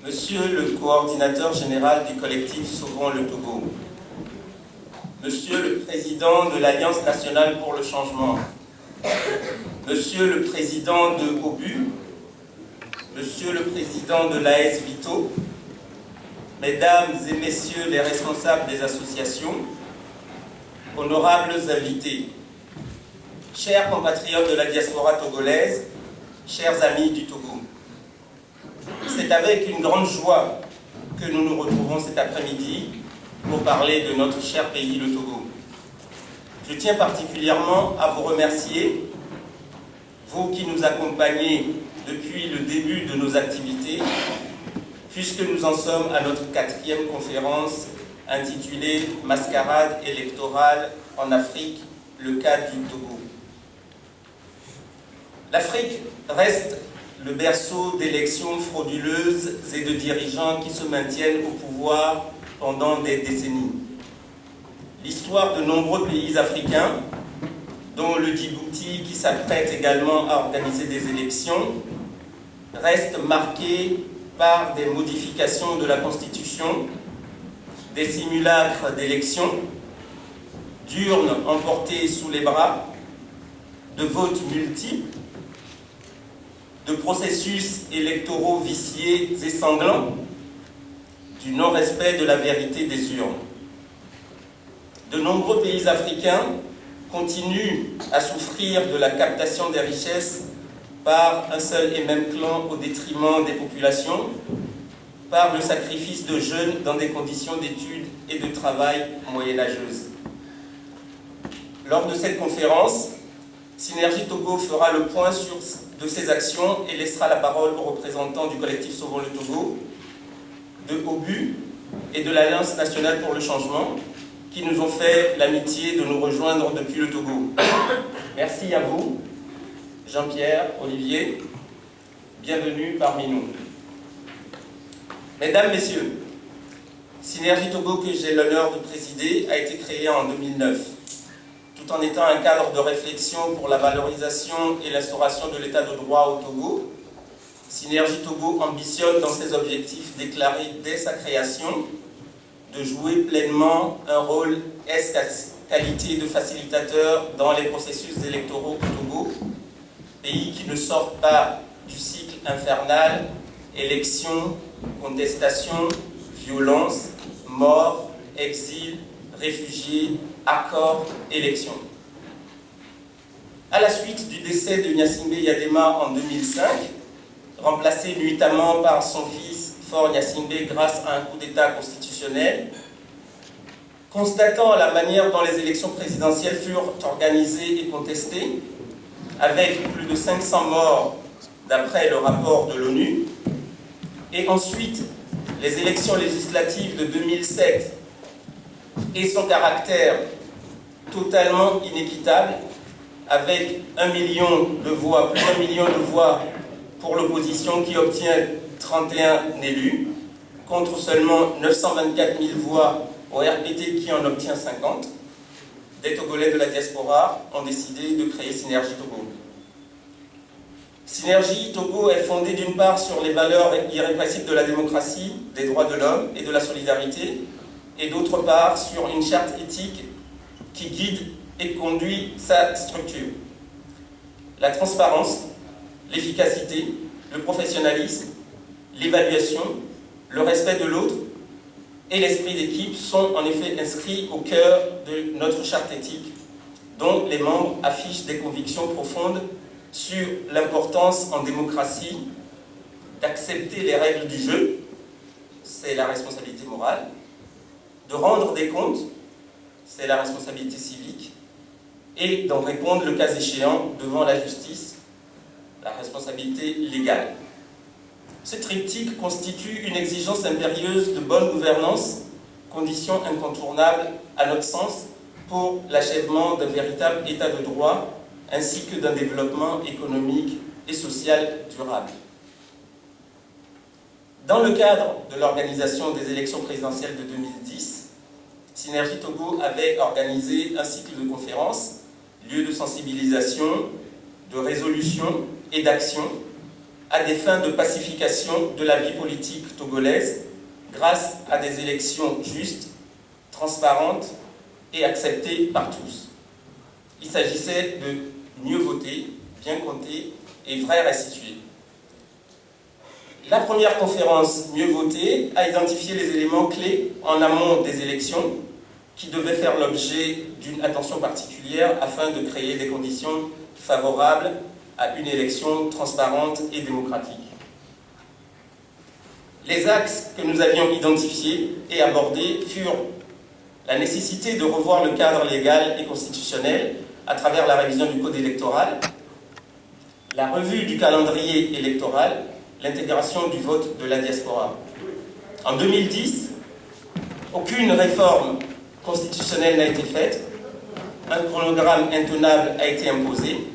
Monsieur le coordinateur général du collectif Sauvons le Togo, Monsieur le président de l'Alliance nationale pour le changement, Monsieur le président de OBU, Monsieur le président de l'AS Vito, Mesdames et Messieurs les responsables des associations, honorables invités, chers compatriotes de la diaspora togolaise, chers amis du Togo. C'est avec une grande joie que nous nous retrouvons cet après-midi pour parler de notre cher pays, le Togo. Je tiens particulièrement à vous remercier, vous qui nous accompagnez depuis le début de nos activités, puisque nous en sommes à notre 4e conférence intitulée « Mascarade électorale en Afrique, le cas du Togo ». L'Afrique reste le berceau d'élections frauduleuses et de dirigeants qui se maintiennent au pouvoir pendant des décennies. L'histoire de nombreux pays africains, dont le Djibouti qui s'apprête également à organiser des élections, reste marquée par des modifications de la Constitution, des simulacres d'élections, d'urnes emportées sous les bras, de votes multiples, de processus électoraux viciés et sanglants, du non-respect de la vérité des urnes. De nombreux pays africains continuent à souffrir de la captation des richesses par un seul et même clan au détriment des populations, par le sacrifice de jeunes dans des conditions d'études et de travail moyenâgeuses. Lors de cette conférence, Synergie Togo fera le point de ses actions et laissera la parole aux représentants du collectif Sauvons le Togo, de OBU et de l'Alliance nationale pour le changement, qui nous ont fait l'amitié de nous rejoindre depuis le Togo. Merci à vous, Jean-Pierre, Olivier, bienvenue parmi nous. Mesdames, Messieurs, Synergie Togo, que j'ai l'honneur de présider, a été créée en 2009. Tout en étant un cadre de réflexion pour la valorisation et l'instauration de l'état de droit au Togo, Synergie Togo ambitionne dans ses objectifs déclarés dès sa création de jouer pleinement un rôle qualité de facilitateur dans les processus électoraux au Togo, pays qui ne sort pas du cycle infernal, élections, contestations, violence, mort, exil, réfugiés, accords, élections. À la suite du décès de Gnassingbé Yadema en 2005, remplacé nuitamment par son fils Faure Gnassingbé grâce à un coup d'État constitutionnel, constatant la manière dont les élections présidentielles furent organisées et contestées, avec plus de 500 morts d'après le rapport de l'ONU, et ensuite les élections législatives de 2007 et son caractère totalement inéquitable, avec 1 million de voix, plus d'1 million de voix pour l'opposition qui obtient 31 élus, contre seulement 924 000 voix au RPT qui en obtient 50, des Togolais de la diaspora ont décidé de créer Synergie Togo. Synergie Togo est fondée d'une part sur les valeurs irrépressibles de la démocratie, des droits de l'homme et de la solidarité, et d'autre part sur une charte éthique qui guide et conduit sa structure. La transparence, l'efficacité, le professionnalisme, l'évaluation, le respect de l'autre et l'esprit d'équipe sont en effet inscrits au cœur de notre charte éthique, dont les membres affichent des convictions profondes sur l'importance en démocratie d'accepter les règles du jeu, c'est la responsabilité morale, de rendre des comptes, c'est la responsabilité civique, et d'en répondre le cas échéant devant la justice, la responsabilité légale. Ce triptyque constitue une exigence impérieuse de bonne gouvernance, condition incontournable à notre sens pour l'achèvement d'un véritable état de droit ainsi que d'un développement économique et social durable. Dans le cadre de l'organisation des élections présidentielles de 2010, Synergie Togo avait organisé un cycle de conférences, lieu de sensibilisation, de résolution et d'action à des fins de pacification de la vie politique togolaise grâce à des élections justes, transparentes et acceptées par tous. Il s'agissait de mieux voter, bien compter et vrai restituer. La première conférence Mieux voter a identifié les éléments clés en amont des élections qui devaient faire l'objet d'une attention particulière afin de créer des conditions favorables à une élection transparente et démocratique. Les axes que nous avions identifiés et abordés furent la nécessité de revoir le cadre légal et constitutionnel à travers la révision du code électoral, la revue du calendrier électoral, l'intégration du vote de la diaspora. En 2010, aucune réforme constitutionnelle n'a été faite, un chronogramme intenable a été imposé,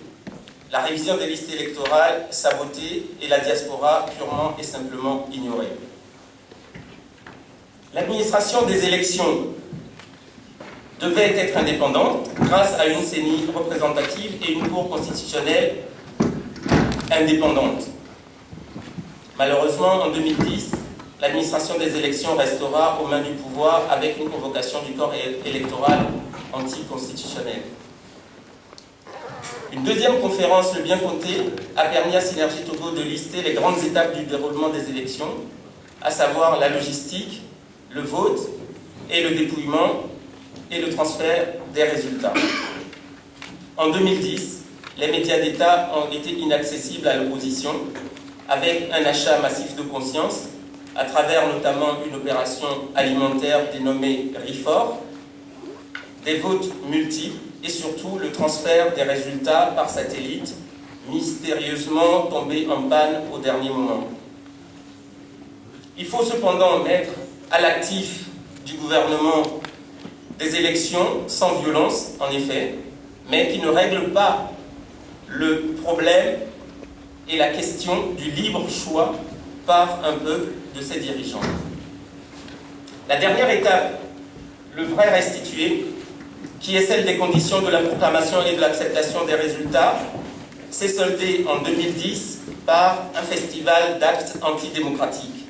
la révision des listes électorales sabotée et la diaspora purement et simplement ignorée. L'administration des élections devait être indépendante grâce à une CENI représentative et une Cour constitutionnelle indépendante. Malheureusement, en 2010, l'administration des élections restera aux mains du pouvoir avec une convocation du corps électoral anticonstitutionnel. Une deuxième conférence, le bien compté, a permis à Synergie Togo de lister les grandes étapes du déroulement des élections, à savoir la logistique, le vote et le dépouillement et le transfert des résultats. En 2010, les médias d'État ont été inaccessibles à l'opposition, avec un achat massif de conscience, à travers notamment une opération alimentaire dénommée RIFOR, des votes multiples et surtout le transfert des résultats par satellite, mystérieusement tombés en panne au dernier moment. Il faut cependant mettre à l'actif du gouvernement des élections sans violence, en effet, mais qui ne règlent pas le problème et la question du libre choix par un peuple de ses dirigeants. La dernière étape, le vrai restitué, qui est celle des conditions de la proclamation et de l'acceptation des résultats, s'est soldée en 2010 par un festival d'actes antidémocratiques.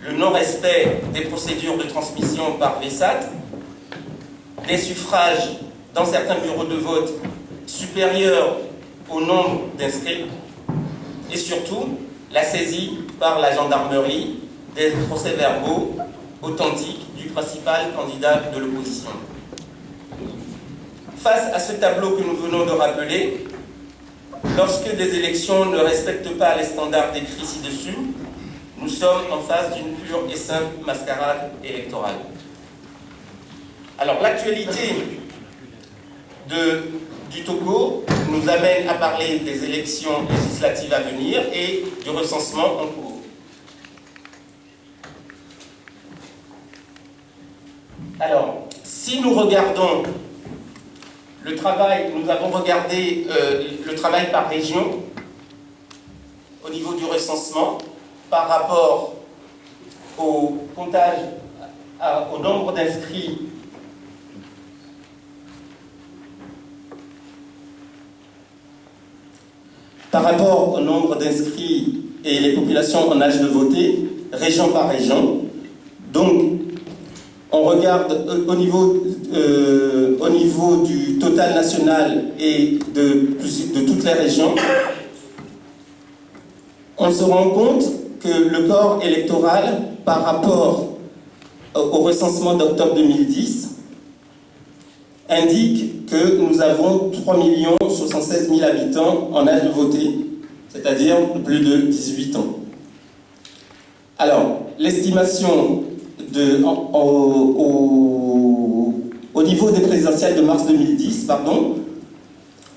Le non-respect des procédures de transmission par VSAT, des suffrages dans certains bureaux de vote supérieurs au nombre d'inscrits, et surtout la saisie par la gendarmerie des procès-verbaux authentiques du principal candidat de l'opposition. Face à ce tableau que nous venons de rappeler, lorsque des élections ne respectent pas les standards décrits ci-dessus, nous sommes en face d'une pure et simple mascarade électorale. Alors l'actualité du Togo nous amène à parler des élections législatives à venir et du recensement en cours. Alors, si nous regardons le travail, nous avons regardé le travail par région au niveau du recensement par rapport au comptage, au nombre d'inscrits par rapport au nombre d'inscrits et les populations en âge de voter, région par région. Donc, on regarde au niveau du total national et de toutes les régions, on se rend compte que le corps électoral, par rapport au recensement d'octobre 2010, indique que nous avons 3 076 000 habitants en âge de voter, c'est-à-dire plus de 18 ans. Alors, l'estimation au niveau des présidentielles de mars 2010,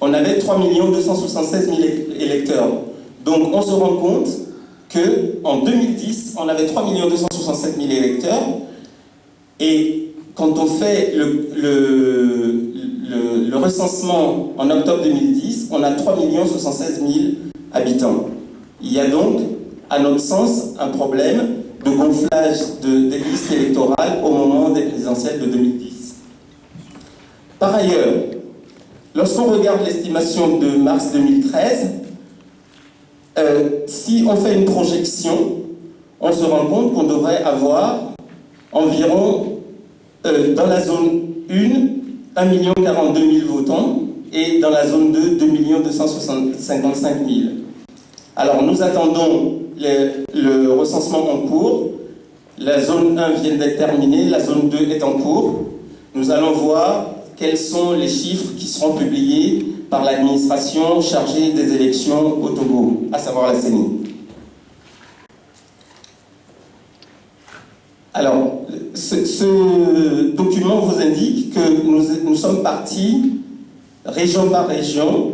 on avait 3 276 000 électeurs. Donc, on se rend compte qu'en 2010, on avait 3 267 000 électeurs. Et quand on fait le recensement en octobre 2010, on a 3 076 000 habitants. Il y a donc, à notre sens, un problème de gonflage des listes électorales au moment des présidentielles de 2010. Par ailleurs, lorsqu'on regarde l'estimation de mars 2013, Si on fait une projection, on se rend compte qu'on devrait avoir environ, dans la zone 1, 1 042 000 votants, et dans la zone 2, 2 255 000. Alors nous attendons le recensement en cours. La zone 1 vient d'être terminée, la zone 2 est en cours. Nous allons voir quels sont les chiffres qui seront publiés par l'administration chargée des élections au Togo, à savoir la CENI. Alors, ce document vous indique que nous sommes partis région par région,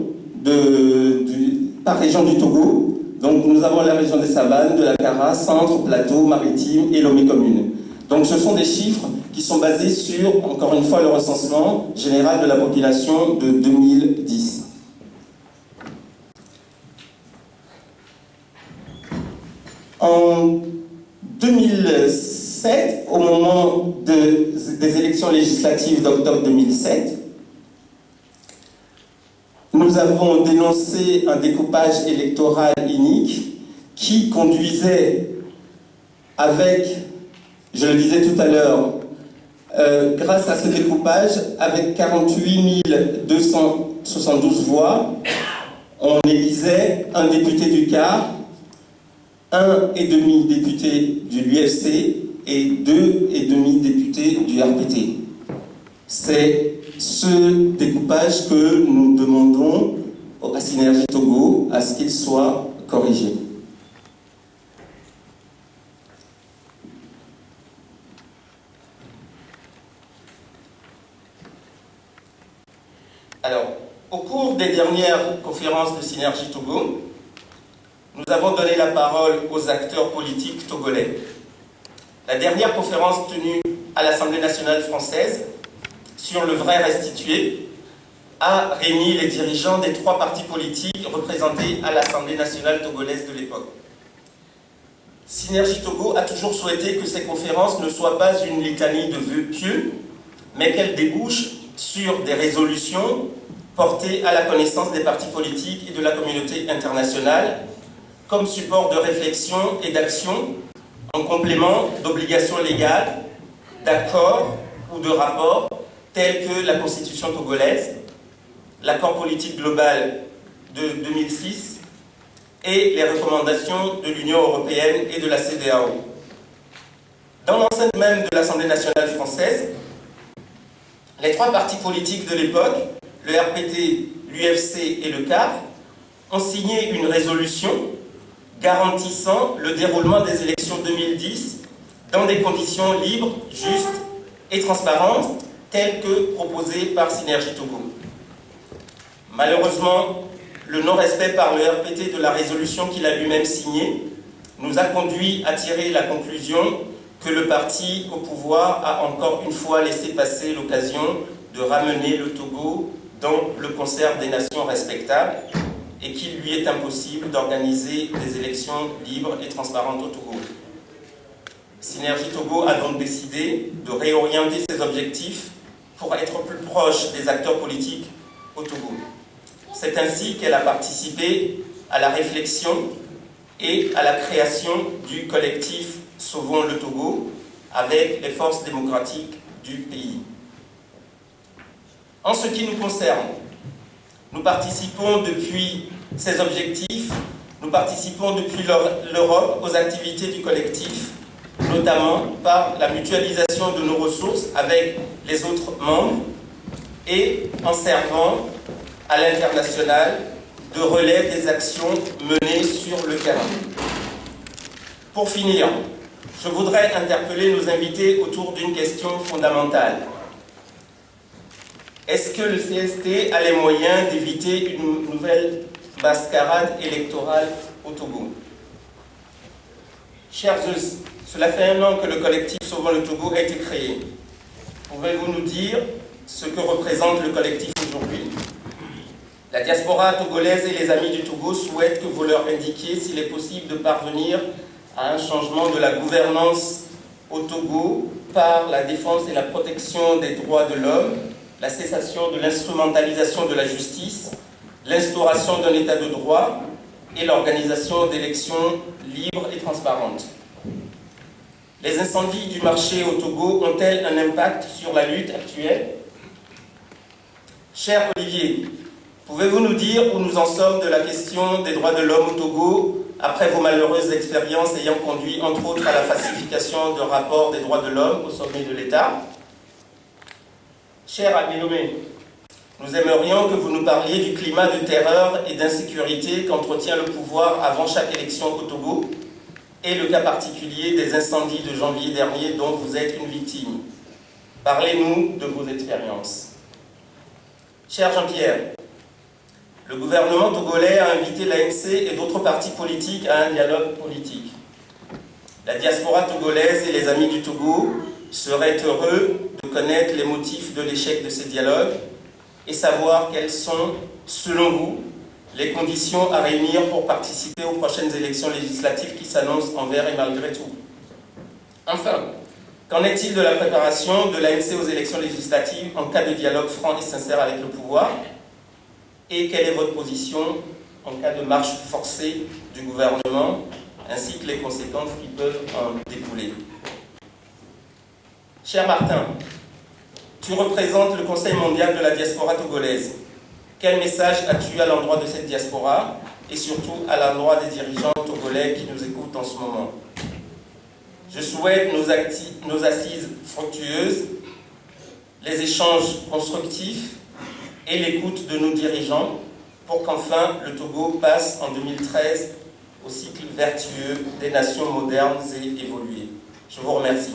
par région du Togo. Donc nous avons la région des Savanes, de la Kara, Centre, Plateau, Maritime et Lomé Commune. Donc ce sont des chiffres qui sont basés sur, encore une fois, le recensement général de la population de 2010. En 2007, au moment des élections législatives d'octobre 2007, nous avons dénoncé un découpage électoral inique qui conduisait avec, je le disais tout à l'heure, grâce à ce découpage, avec 48 272 voix, on élisait un député du CAR, 1,5 député de l'UFC et 2,5 députés du RPT. C'est ce découpage que nous demandons à Synergie Togo à ce qu'il soit corrigé. Alors, au cours des dernières conférences de Synergie Togo, nous avons donné la parole aux acteurs politiques togolais. La dernière conférence tenue à l'Assemblée nationale française sur le vrai restitué a réuni les dirigeants des 3 partis politiques représentés à l'Assemblée nationale togolaise de l'époque. Synergie Togo a toujours souhaité que ces conférences ne soient pas une litanie de vœux pieux, mais qu'elles débouchent sur des résolutions portées à la connaissance des partis politiques et de la communauté internationale comme support de réflexion et d'action en complément d'obligations légales, d'accords ou de rapports tels que la Constitution togolaise, l'accord politique global de 2006 et les recommandations de l'Union européenne et de la CEDEAO. Dans l'enceinte même de l'Assemblée nationale française, les 3 partis politiques de l'époque, le RPT, l'UFC et le CAR, ont signé une résolution garantissant le déroulement des élections 2010 dans des conditions libres, justes et transparentes, telles que proposées par Synergie Togo. Malheureusement, le non-respect par le RPT de la résolution qu'il a lui-même signée nous a conduit à tirer la conclusion que le parti au pouvoir a encore une fois laissé passer l'occasion de ramener le Togo dans le concert des nations respectables et qu'il lui est impossible d'organiser des élections libres et transparentes au Togo. Synergie Togo a donc décidé de réorienter ses objectifs pour être plus proche des acteurs politiques au Togo. C'est ainsi qu'elle a participé à la réflexion et à la création du collectif Sauvons le Togo avec les forces démocratiques du pays. En ce qui nous concerne, nous participons depuis ces objectifs, nous participons depuis l'Europe aux activités du collectif, notamment par la mutualisation de nos ressources avec les autres membres et en servant à l'international de relais des actions menées sur le terrain. Pour finir, je voudrais interpeller nos invités autour d'une question fondamentale. Est-ce que le CST a les moyens d'éviter une nouvelle mascarade électorale au Togo? Chers Zeus, cela fait 1 an que le collectif Sauvons le Togo a été créé. Pouvez-vous nous dire ce que représente le collectif aujourd'hui? La diaspora togolaise et les amis du Togo souhaitent que vous leur indiquiez s'il est possible de parvenir à un changement de la gouvernance au Togo par la défense et la protection des droits de l'homme, la cessation de l'instrumentalisation de la justice, l'instauration d'un état de droit, et l'organisation d'élections libres et transparentes. Les incendies du marché au Togo ont-elles un impact sur la lutte actuelle? Cher Olivier, pouvez-vous nous dire où nous en sommes de la question des droits de l'homme au Togo après vos malheureuses expériences ayant conduit entre autres à la falsification de rapports des droits de l'homme au sommet de l'État? Cher Abdelomé, nous aimerions que vous nous parliez du climat de terreur et d'insécurité qu'entretient le pouvoir avant chaque élection au Togo et le cas particulier des incendies de janvier dernier dont vous êtes une victime. Parlez-nous de vos expériences. Cher Jean-Pierre, le gouvernement togolais a invité l'ANC et d'autres partis politiques à un dialogue politique. La diaspora togolaise et les amis du Togo seraient heureux de connaître les motifs de l'échec de ces dialogues et savoir quelles sont, selon vous, les conditions à réunir pour participer aux prochaines élections législatives qui s'annoncent envers et malgré tout. Enfin, qu'en est-il de la préparation de l'ANC aux élections législatives en cas de dialogue franc et sincère avec le pouvoir? Et quelle est votre position en cas de marche forcée du gouvernement, ainsi que les conséquences qui peuvent en découler? Cher Martin, tu représentes le Conseil mondial de la diaspora togolaise. Quel message as-tu à l'endroit de cette diaspora et surtout à l'endroit des dirigeants togolais qui nous écoutent en ce moment? Je souhaite nos assises fructueuses, les échanges constructifs et l'écoute de nos dirigeants pour qu'enfin le Togo passe en 2013 au cycle vertueux des nations modernes et évoluées. Je vous remercie.